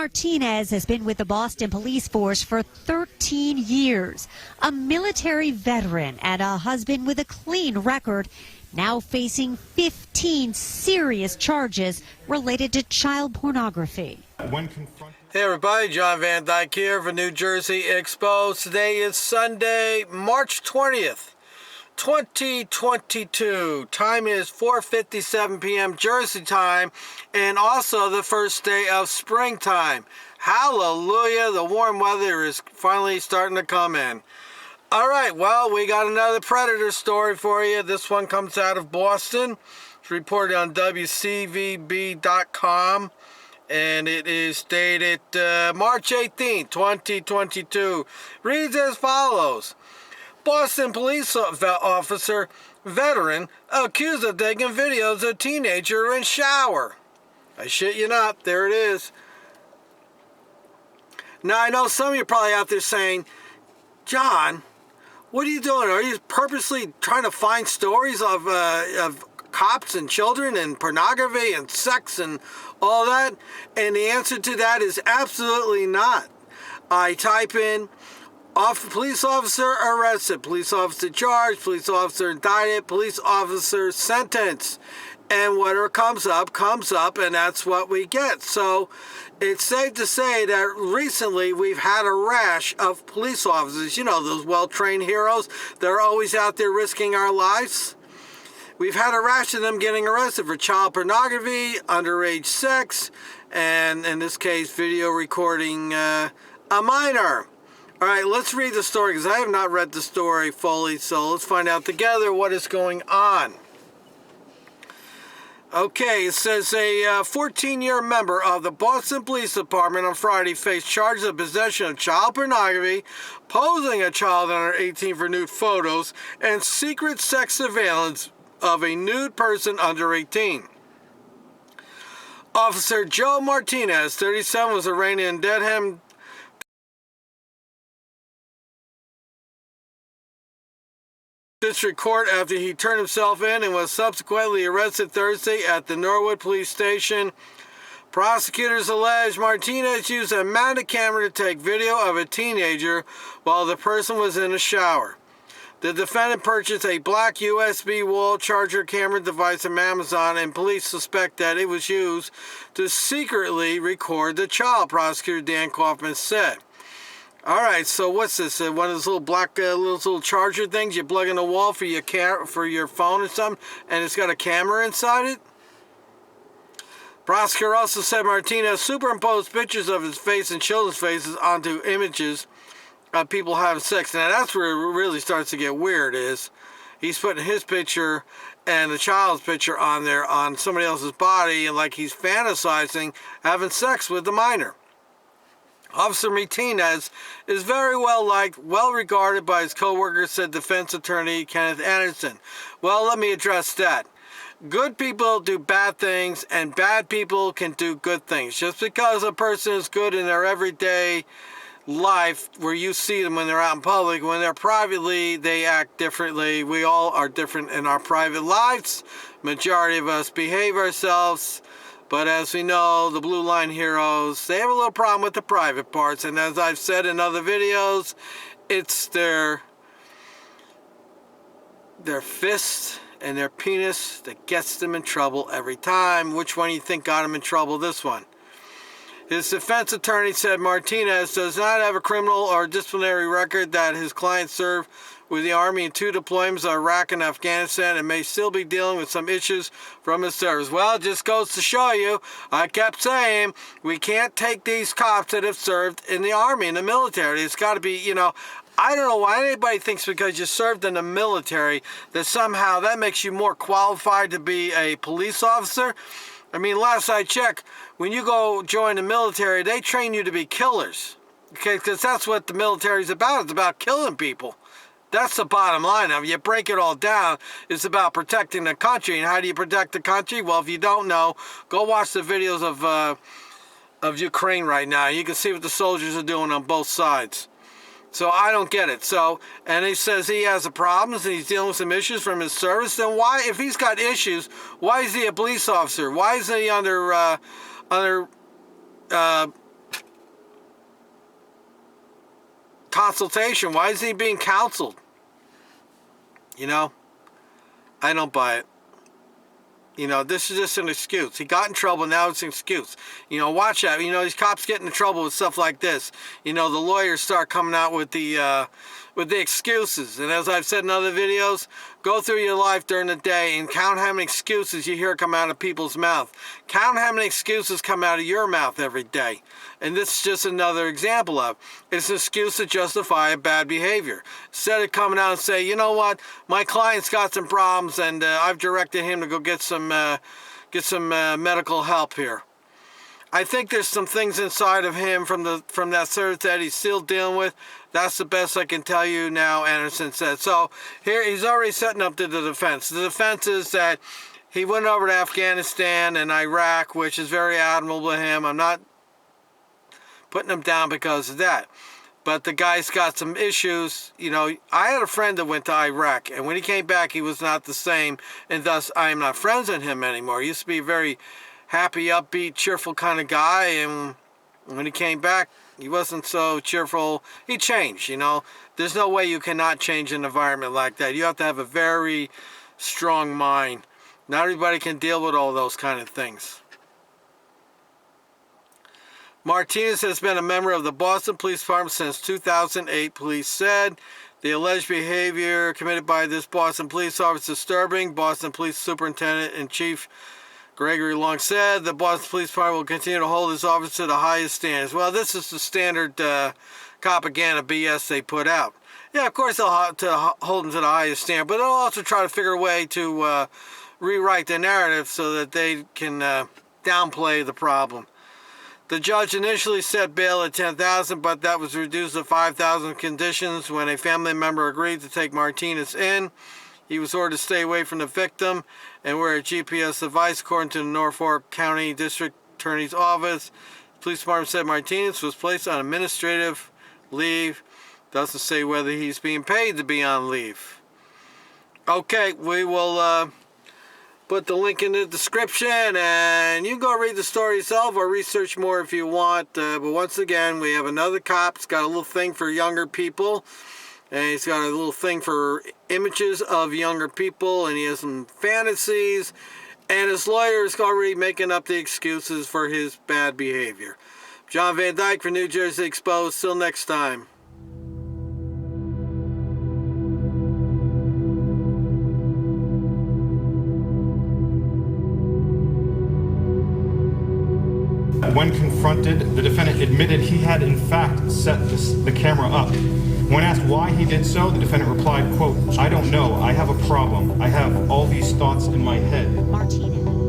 Martinez has been with the Boston police force for 13 years. A military veteran and a husband with a clean record, now facing 15 serious charges related to child pornography. Hey everybody, John Van Dyke here for New Jersey Exposed. Today is Sunday, March 20th, 2022. Time is 4:57 p.m. Jersey time, and also the first day of springtime. Hallelujah, the warm weather is finally starting to come in. All right, well, we got another Predator story for you. This one comes out of Boston. It's reported on WCVB.com. And it is dated March 18, 2022. Reads as follows. Boston police officer, veteran, accused of taking videos of teenager in shower. I shit you not, there it is. Now, I know some of you are probably out there saying, John, what are you doing? Are you purposely trying to find stories of cops and children and pornography and sex and all that? And the answer to that is absolutely not. I type in police officer arrested, police officer charged, police officer indicted, police officer sentenced, and whatever comes up, and that's what we get. So it's safe to say that recently we've had a rash of police officers, you know, those well-trained heroes that are always out there risking our lives. We've had a rash of them getting arrested for child pornography, underage sex, and in this case, video recording a minor. All right, let's read the story because I have not read the story fully, so let's find out together what is going on. Okay, it says a 14-year member of the Boston Police Department on Friday faced charges of possession of child pornography, posing a child under 18 for nude photos, and secret sex surveillance of a nude person under 18. Officer Joe Martinez, 37, was arraigned in Dedham District Court after he turned himself in and was subsequently arrested Thursday at the Norwood Police Station. Prosecutors allege Martinez used a mounted camera to take video of a teenager while the person was in a shower. The defendant purchased a black USB wall charger camera device from Amazon, and police suspect that it was used to secretly record the child, prosecutor Dan Kaufman said. All right, so what's this? One of those little black little charger things you plug in the wall for your phone or something, and it's got a camera inside it? Prosecutor also said Martinez superimposed pictures of his face and children's faces onto images of people having sex. Now that's where it really starts to get weird. Is he's putting his picture and the child's picture on there on somebody else's body, and like he's fantasizing having sex with the minor. Officer Martinez is very well liked, well regarded by his co-workers, said defense attorney Kenneth Anderson. Well, let me address that. Good people do bad things, and bad people can do good things. Just because a person is good in their everyday life, where you see them when they're out in public, when they're privately, they act differently. We all are different in our private lives. Majority of us behave ourselves. But as we know, the Blue Line heroes, they have a little problem with the private parts. And as I've said in other videos, it's their fist and their penis that gets them in trouble every time. Which one do you think got him in trouble this one? His defense attorney said Martinez does not have a criminal or disciplinary record, that his client served with the Army in 2 deployments in Iraq and Afghanistan and may still be dealing with some issues from his service. Well, it just goes to show you, I kept saying, we can't take these cops that have served in the Army, in the military. It's got to be, you know, I don't know why anybody thinks because you served in the military that somehow that makes you more qualified to be a police officer. I mean, last I checked, when you go join the military, they train you to be killers. Okay, because that's what the military is about. It's about killing people. That's the bottom line. Now, if you break it all down, it's about protecting the country. And how do you protect the country? Well, if you don't know, go watch the videos of Ukraine right now. You can see what the soldiers are doing on both sides. So I don't get it. So, and he says he has a problems and he's dealing with some issues from his service. Then why, if he's got issues, why is he a police officer? Why isn't he under consultation? Why is he being counseled? You know, I don't buy it. You know, this is just an excuse. He got in trouble, now it's an excuse. You know, watch out. You know, these cops get in trouble with stuff like this. You know, the lawyers start coming out with the excuses. And as I've said in other videos, go through your life during the day and count how many excuses you hear come out of people's mouth. Count how many excuses come out of your mouth every day. And this is just another example of it's an excuse to justify a bad behavior. Instead of coming out and say, you know what, my client's got some problems and I've directed him to go get some medical help here. I think there's some things inside of him from that search that he's still dealing with. That's the best I can tell you now, Anderson said. So here he's already setting up the defense. The defense is that he went over to Afghanistan and Iraq, which is very admirable of him. I'm not putting him down because of that. But the guy's got some issues. You know, I had a friend that went to Iraq, and when he came back, he was not the same, and thus I am not friends with him anymore. He used to be a very happy, upbeat, cheerful kind of guy, and when he came back, he wasn't so cheerful. He changed, you know. There's no way you cannot change an environment like that. You have to have a very strong mind. Not everybody can deal with all those kind of things. Martinez has been a member of the Boston Police Department since 2008, police said. The alleged behavior committed by this Boston police officer is disturbing. Boston Police Superintendent in Chief Gregory Long said the Boston Police Department will continue to hold this officer to the highest standards. Well, this is the standard propaganda BS they put out. Yeah, of course they'll hold them to the highest standard, but they'll also try to figure a way to rewrite the narrative so that they can downplay the problem. The judge initially set bail at $10,000, but that was reduced to $5,000 conditions when a family member agreed to take Martinez in. He was ordered to stay away from the victim and wear a GPS device, according to the Norfolk County District Attorney's Office. The police department said Martinez was placed on administrative leave. Doesn't say whether he's being paid to be on leave. Okay, we will put the link in the description, and you can go read the story yourself or research more if you want. But once again, we have another cop. He's got a little thing for younger people, and he's got a little thing for images of younger people, and he has some fantasies, and his lawyer is already making up the excuses for his bad behavior. John Van Dyke for New Jersey Exposed. Till next time. When confronted, the defendant admitted he had in fact set the camera up. When asked why he did so, the defendant replied, quote, "I don't know. I have a problem. I have all these thoughts in my head." Martinez.